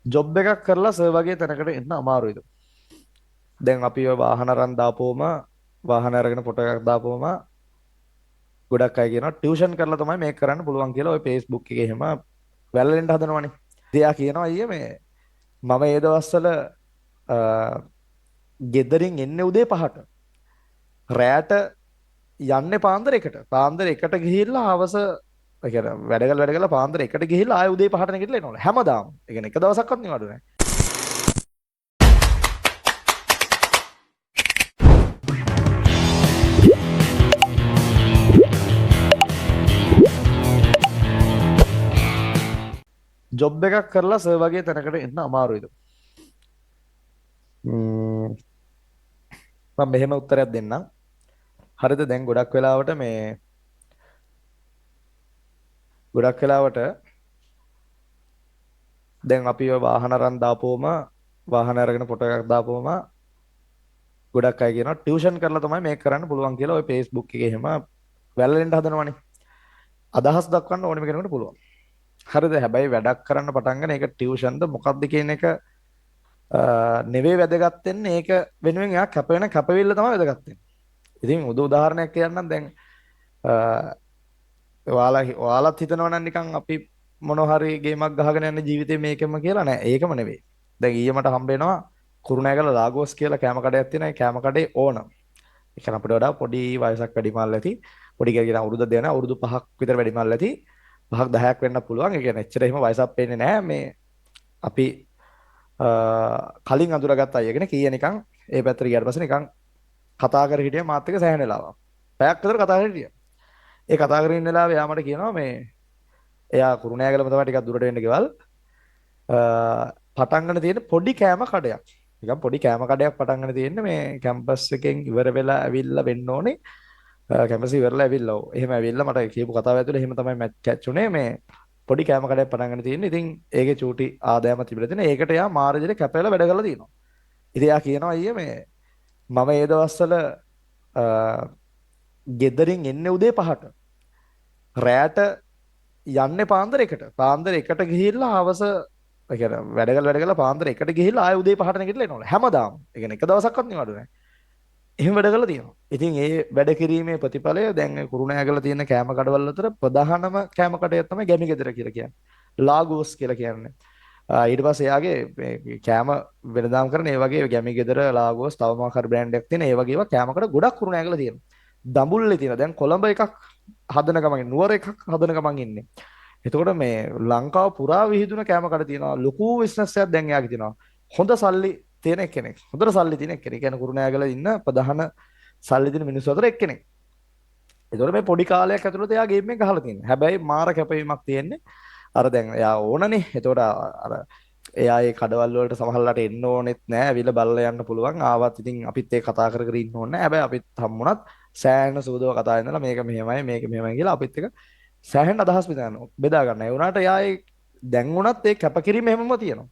Job එකක් කරලා sir වගේ තැනකට එන්න අමාරුයිද? දැන් අපි ඔය වාහන අරන් දාපුවම වාහන අරගෙන ෆොටෝ එකක් දාපුවම ගොඩක් අය කියනවා ටියුෂන් කරලා තමයි මේක කරන්න පුළුවන් කියලා ඔය Facebook එකේ එහෙම වැළලෙන්න හදනවනේ. එයා කියනවා අයියේ මේ මම ඒ දවස්වල අ, ගෙදරින් එන්නේ උදේ 5ට. රැයට යන්නේ පාන්දර 1ට. පාන්දර 1ට ගිහිල්ලා හවස ඒ කියන්නේ වැඩ කරලා පාන්දර 1ට ගිහිල්ලා ආයෙ උදේ 5ට නැගිටලා එනවලු. හැමදාම. ඒ කියන්නේ එක දවසක්වත් නිවාඩු නැහැ. ජොබ් එකක් කරලා සර් වගේ තැනකට එන්න අමාරුයිද? ම්ම්, මම මෙහෙම උත්තරයක් දෙන්නම්. හරිද? දැන් ගොඩක් වෙලාවට දැන් අපි ඔය වාහන අරන් දාපුවම වාහන අරගෙන ෆොටෝ එකක් දාපුවම ගොඩක් අය කියනවා ටියුෂන් කරලා තමයි මේක කරන්න පුළුවන් කියලා ඔය Facebook එකේ එහෙම වැළලෙන්න හදනවනේ. අදහස් දක්වන්න ඕනෙම කෙනෙකුට පුළුවන්. හරිද? හැබැයි වැඩක් කරන්න පටන් ගන්න ඒක ටියුෂන්ද මොකක්ද කියන එක නෙවෙයි වැදගත් වෙන්නේ. ඒක වෙනුවෙන් එයා කැපවෙන කැපවිල්ල තමයි වැදගත් වෙන්නේ. ඉතින් උදාහරණයක් කියන්නම් දැන් අ, ඔයාලත් හිතනවා නම් නිකන් අපි මොන හරි ගේමක් ගහගෙන යන ජීවිතේ මේකෙම කියලා නෑ. ඒකම නෙවෙයි. දැන් ඊයේ මට හම්බ වෙනවා කුරුණෑගල ලාගෝස් කියලා කෑම කඩයක් තියෙනවා. ඒ කෑම කඩේ ඕන. ඒ කියන්නේ අපිට වඩා පොඩි වයසක් වැඩි මල් ඇති. පොඩි කියලා කියන අවුරුදු දෙක නෑ අවුරුදු 5ක් විතර වැඩි මල් ඇති. 5ක් 10ක් වෙන්න පුළුවන්. ඒ කියන්නේ එච්චර එහෙම වයසක් පේන්නේ නෑ. මේ අපි අ, කලින් අඳුරගත්ත අය කියන කීය නිකන් ඒ පැත්තට ගියාට පස්සේ නිකන් කතා කර හිටියා මාත් එක්ක සෑහෙන වෙලාවක්. පැයක් විතර කතා කරලා හිටියා. ඒ කතා කරගෙන ඉන්න වෙලාවේ එයා මට කියනවා මේ එයා කුරුණෑගලම තමයි ටිකක් දුරට වෙන්න ගෙවල්. පටන් ගන්න තියෙන පොඩි කෑම කඩයක්. නිකන් පොඩි කෑම කඩයක් පටන් ගන්න තියෙන්නේ මේ කැම්පස් එකෙන් ඉවර වෙලා ඇවිල්ලා වෙන්න ඕනේ. කැම්පස් ඉවරලා ඇවිල්ලා. ඔව්. එහෙම ඇවිල්ලා මට කියපු කතාව ඇතුලේ එහෙම තමයි කැච් උනේ මේ පොඩි කෑම කඩයක් පටන් ගන්න තියෙන්නේ. ඉතින් ඒකේ චූටි ආදායම තිබිලා තියෙන. ඒකට එයා මාර්ජිනේ කැපෙලා වැඩ කරලා තියෙනවා. ඉතින් එයා කියනවා අයියේ මේ මම ඒ දවස්වල අ, ගෙදරින් එන්නේ උදේ 5ට. රැයට යන්නේ පාන්දර 1ට. පාන්දර 1ට ගිහිල්ලා හවස ඒ කියන්නේ වැඩ කරලා පාන්දර 1ට ගිහිල්ලා ආයෙ උදේ 5ට නැගිටලා එනවලු. හැමදාම. ඒ කියන්නේ එක දවසක්වත් නිවාඩු නැහැ. එහෙම වැඩ කරලා තියෙනවා. ඉතින් ඒ වැඩ කිරීමේ ප්‍රතිඵලය දැන් ඒ කුරුණෑගල තියෙන කෑම කඩවල් අතර ප්‍රධානම කෑම කඩය තමයි ගැමිගෙදර කියලා කියන්නේ. ලාගෝස් කියලා කියන්නේ. ඊට පස්සේ එයාගේ මේ කෑම වෙනදාම් කරන ඒ වගේ ගැමිගෙදර ලාගෝස් තව මොකක් හරි බ්‍රෑන්ඩ් එකක් තියෙන ඒ වගේ ඒවා කෑම කඩ ගොඩක් කුරුණෑගල තියෙනවා. දඹුල්ලේ තියෙනවා. දැන් කොළඹ එකක් හදන ගමන් නුවර එකක් හදන ගමන් ඉන්නේ. එතකොට මේ ලංකාව පුරා විහිදුන කෑම කඩ තියෙනවා. ලොකු බිස්නස් එකක් දැන් එයාගේ තියෙනවා. හොඳ සල්ලි තියෙන කෙනෙක්. හොඳට සල්ලි තියෙන කෙනෙක්. කියන්නේ කුරුණෑගල ඉන්න ප්‍රධාන සල්ලි තියෙන මිනිස්සු අතර එක්කෙනෙක්. ඒතකොට මේ පොඩි කාලයක් ඇතුළත එයා ගේම් එක ගහලා තියෙනවා. හැබැයි මාර කැපවීමක් තියෙන්නේ. අර දැන් එයා ඕනනේ. එතකොට අර එයා ඒ කඩවල් වලට සමහරලාට එන්න ඕනෙත් නෑ. ඇවිල්ලා බලලා යන්න පුළුවන්. ආවත් ඉතින් අපිත් ඒ කතා කර කර ඉන්න ඕනේ නෑ. හැබැයි අපිත් හම්බුණත් සෑහෙන සූදව කතා කරනවා. මේක මෙහෙමයි මේක මෙහෙමයි කියලා අපිත් එක සෑහෙන අදහස් බෙදා ගන්න. ඒ වුණාට එයා ඒ දැන් වුණත් ඒ කැපකිරීම හැමම තියෙනවා.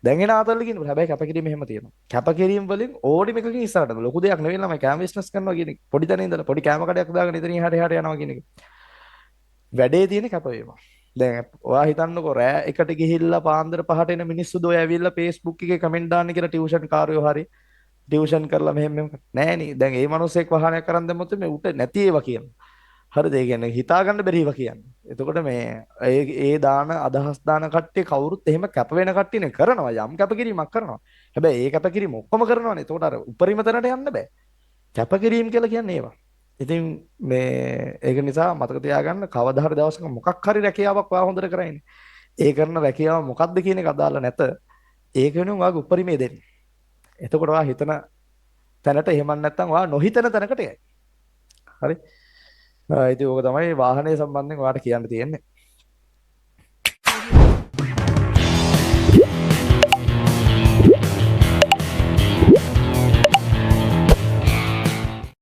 දැන් එන ආතල්ල කියනකොට හැබැයි කැපකිරීම එහෙම තියෙනවා. කැපකිරීම වලින් ඕඩි මේකකින් ඉස්සරහට ලොකු දෙයක් නෙවෙයි ළමයි කෑම බිස්නස් කරනවා කියන එක. පොඩි තැන ඉඳලා පොඩි කෑම කඩයක් දාගෙන ඉතින් එහාට එහාට යනවා කියන එක. වැඩේ තියෙන කැපවීම. දැන් ඔයා හිතන්නකෝ රෑ එකට ගිහිල්ලා පාන්දර 5ට එන මිනිස්සු දෝ ඇවිල්ලා Facebook එකේ කමෙන්ට් දාන්න කියලා ටියුෂන් කාර්යෝ හරි ටියුෂන් කරලා මෙහෙම මෙහෙම නෑනේ. දැන් ඒ මිනිස්සෙක් වාහනයක් කරන් දැම්මොත් මේ උට නැති ඒවා කියනවා. හරිද? ඒ කියන්නේ හිතා ගන්න බැරි ඒවා කියන්නේ. එතකොට මේ ඒ දාන අදහස් දාන කට්ටිය කවුරුත් එහෙම කැප වෙන කට්ටියනේ කරනවා. යම් කැපකිරීමක් කරනවා. හැබැයි ඒ කැපකිරීම ඔක්කොම කරනවානේ. එතකොට අර උපරිම තැනට යන්න බෑ. කැපකිරීම කියලා කියන්නේ ඒවා. ඉතින් මේ ඒක නිසා මතක තියාගන්න කවදා හරි දවසක මොකක් හරි රැකියාවක් ඔයා හොඳට කරයිනේ. ඒ කරන රැකියාව මොකක්ද කියන එක අදාළ නැත. ඒක වෙනුවෙන් ඔයාගේ උපරිමය දෙන්න. එතකොට ඔයා හිතන තැනට එහෙම නැත්නම් ඔයා නොහිතන තැනකට යයි. හරි? ඉතින් ඕක තමයි වාහනය සම්බන්ධයෙන් ඔයාලට කියන්න තියෙන්නේ.